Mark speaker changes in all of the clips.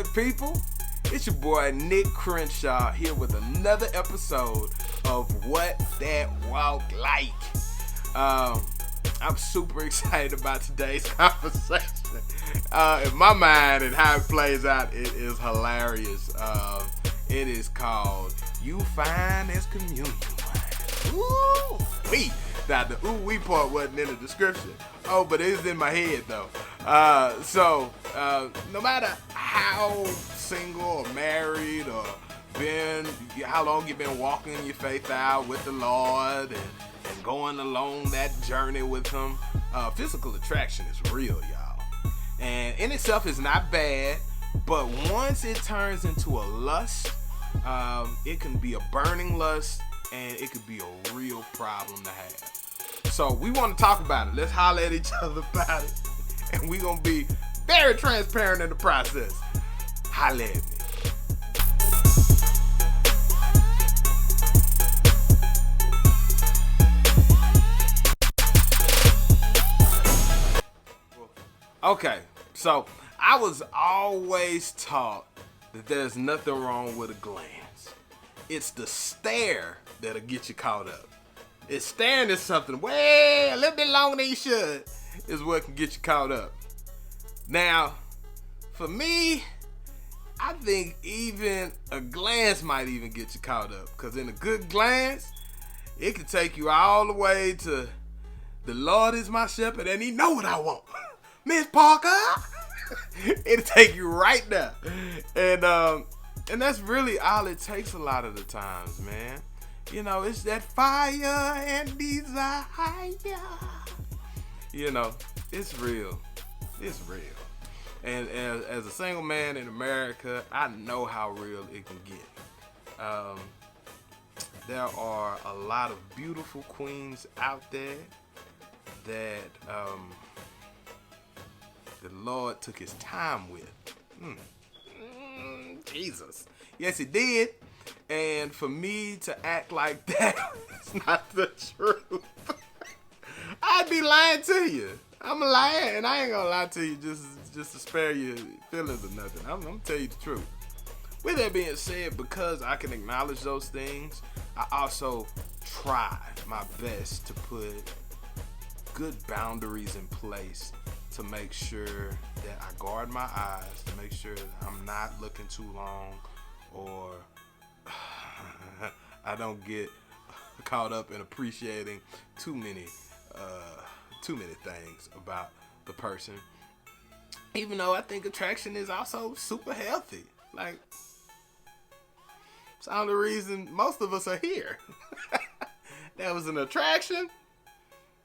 Speaker 1: good people? It's your boy Nick Crenshaw here with another episode of What That Walk Like. I'm super excited about today's conversation. In my mind and how it plays out, it is hilarious. It is called You Fine as Communion Wine. Ooh-wee. Now, the ooh-wee part wasn't in the description. Oh, but it is in my head, though. So, no matter how single or married or how long you've been walking your faith out with the Lord and going along that journey with Him, physical attraction is real, y'all. And in itself is not bad, but once it turns into a lust, it can be a burning lust, and it could be a real problem to have. So we want to talk about it. Let's holler at each other about it. And we're going to be very transparent in the process. Holler at me. Okay, so I was always taught that there's nothing wrong with a glance. It's the stare that'll get you caught up. It's staring at something way a little bit longer than you should is what can get you caught up. Now, for me, I think even a glance might even get you caught up. Because in a good glance, it can take you all the way to the Lord is my shepherd and He know what I want. Miss Parker! It'll take you right there. And that's really all it takes a lot of the times, man. You know, it's that fire and desire. You know, it's real. It's real. And as a single man in America, I know how real it can get. There are a lot of beautiful queens out there that the Lord took His time with. Jesus. Yes, He did. And for me to act like that is not the truth. I'd be lying to you. I'm a liar, and I ain't gonna lie to you just to spare your feelings or nothing. I'm gonna tell you the truth. With that being said, because I can acknowledge those things, I also try my best to put good boundaries in place to make sure that I guard my eyes, to make sure that I'm not looking too long, or I don't get caught up in appreciating too many things about the person. Even though I think attraction is also super healthy. Like, it's the only reason most of us are here. That was an attraction,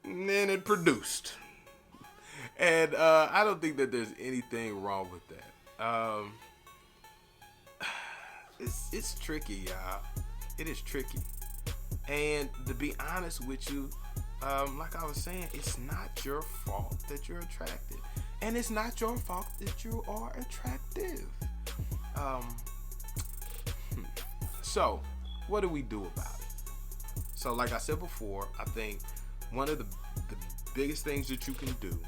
Speaker 1: and then it produced. And I don't think that there's anything wrong with that. It's tricky, y'all. It is tricky. And to be honest with you, like I was saying, it's not your fault that you're attracted. And it's not your fault that you are attractive. So, what do we do about it? So, like I said before, I think one of the biggest things that you can do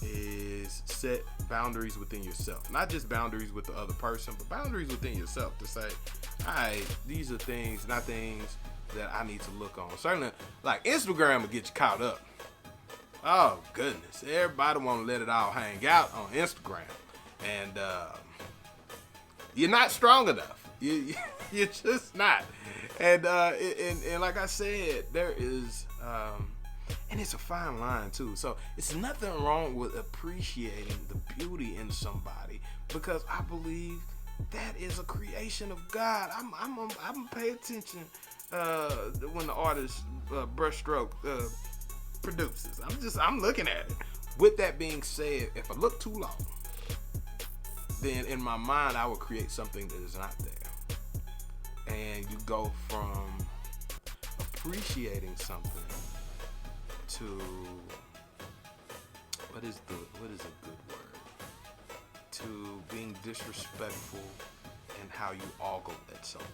Speaker 1: is set boundaries within yourself. Not just boundaries with the other person, but boundaries within yourself to say, alright, these are things, not things that I need to look on. Certainly, like Instagram will get you caught up. Oh, goodness. Everybody want to let it all hang out on Instagram. And you're not strong enough. You're just not. And like I said, there is... and it's a fine line too. So it's nothing wrong with appreciating the beauty in somebody, because I believe that is a creation of God. I'm pay attention when the artist brushstroke produces. I'm looking at it. With that being said, if I look too long, then in my mind I will create something that is not there. And you go from appreciating something to what is a good word, to being disrespectful in how you ogle at something.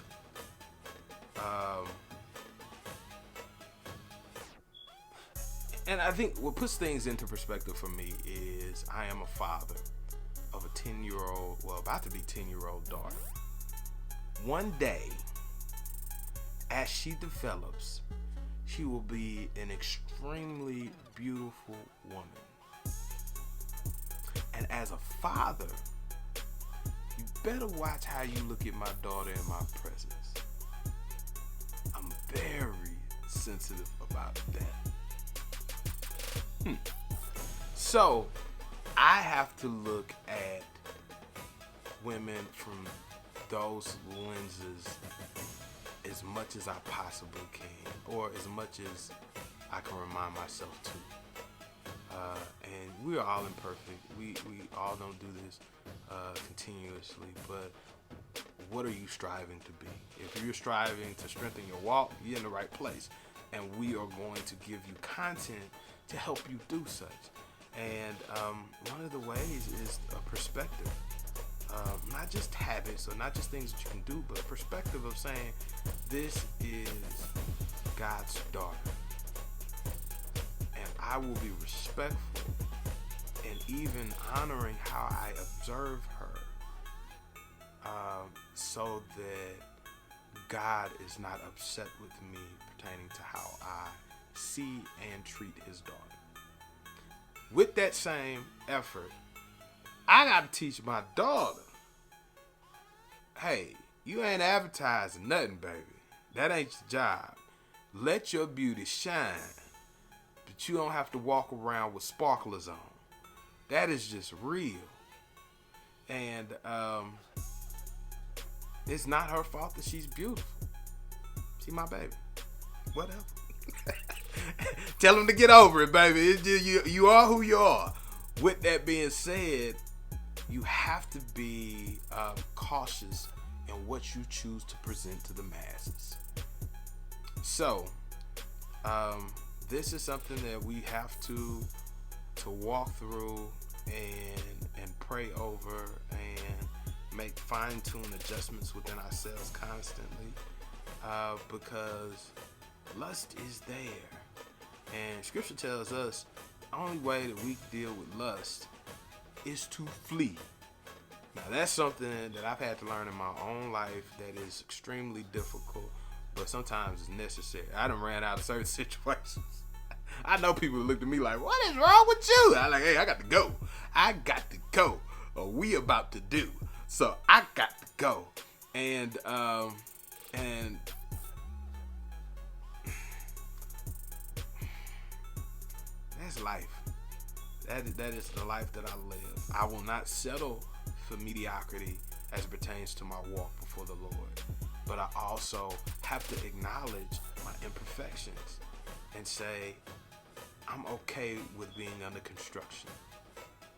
Speaker 1: And I think what puts things into perspective for me is I am a father of a 10-year-old, well, about to be 10-year-old daughter. One day, as she develops, she will be an extremely beautiful woman. And as a father, you better watch how you look at my daughter in my presence. I'm very sensitive about that. So, I have to look at women from those lenses as much as I possibly can, or as much as I can remind myself to. And we are all imperfect. We all don't do this continuously, but what are you striving to be? If you're striving to strengthen your walk, you're in the right place. And we are going to give you content to help you do such. And one of the ways is a perspective. Not just habits or not just things that you can do, but a perspective of saying, this is God's daughter. And I will be respectful and even honoring how I observe her, so that God is not upset with me pertaining to how I see and treat his daughter. With that same effort, I got to teach my daughter, hey, you ain't advertising nothing, baby. That ain't your job. Let your beauty shine, but you don't have to walk around with sparklers on. That is just real. And it's not her fault that she's beautiful. She my baby. Whatever. Tell them to get over it, baby. It's just, you are who you are. With that being said, you have to be cautious in what you choose to present to the masses. So, this is something that we have to walk through and pray over and make fine-tuned adjustments within ourselves constantly, because lust is there. And scripture tells us the only way that we deal with lust is to flee. Now that's something that I've had to learn in my own life that is extremely difficult, but sometimes it's necessary. I done ran out of certain situations. I know people looked at me like, what is wrong with you? I'm like, hey, I got to go. I got to go. Or we about to do. So I got to go. And that's life. That is the life that I live. I will not settle for mediocrity as it pertains to my walk before the Lord. But I also have to acknowledge my imperfections and say, I'm okay with being under construction.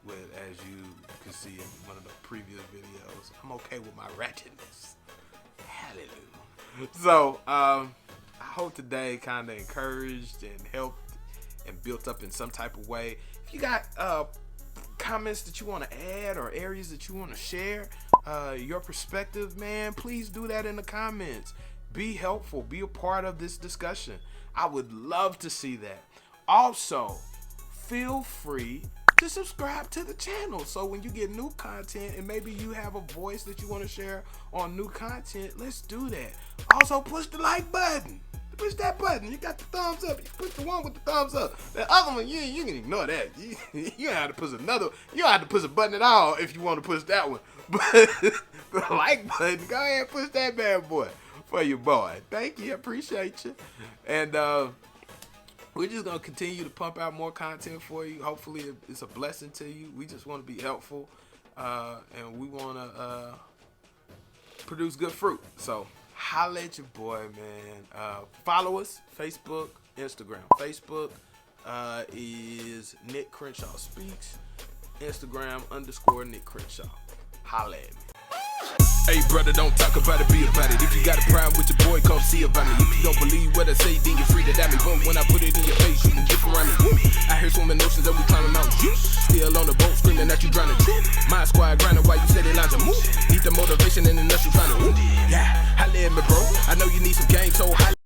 Speaker 1: With, as you can see in one of the previous videos, I'm okay with my ratchetness. Hallelujah. So, I hope today kind of encouraged and helped and built up in some type of way. If you got comments that you want to add or areas that you want to share, your perspective, man, please do that in the comments. Be helpful. Be a part of this discussion. I would love to see that. Also, feel free to subscribe to the channel, so when you get new content and maybe you have a voice that you want to share on new content, let's do that. Also, push the like button. Push that button. You got the thumbs up. You push the one with the thumbs up. The other one, you can ignore that. You don't have to push another. You don't have to push a button at all if you want to push that one. But the like button, go ahead and push that bad boy for your boy. Thank you. I appreciate you. And we're just going to continue to pump out more content for you. Hopefully it's a blessing to you. We just want to be helpful. And we want to produce good fruit. So holla at your boy, man. Follow us, Facebook, Instagram. Facebook is Nick Crenshaw Speaks. Instagram _Nick Crenshaw. Holla at me.
Speaker 2: Hey brother, don't talk about it, be about it. If you got a problem with your boy, come see about me. If you don't believe what I say, then you're free to doubt me. But when I put it in your face, you can get around me. I hear swimming oceans and we climbing mountains. Still on the boat, screaming that you drowning. My squad grinding while you say they lounging. Need the motivation and the nuts you trying to. Yeah, holla at me, bro. I know you need some game, so holla.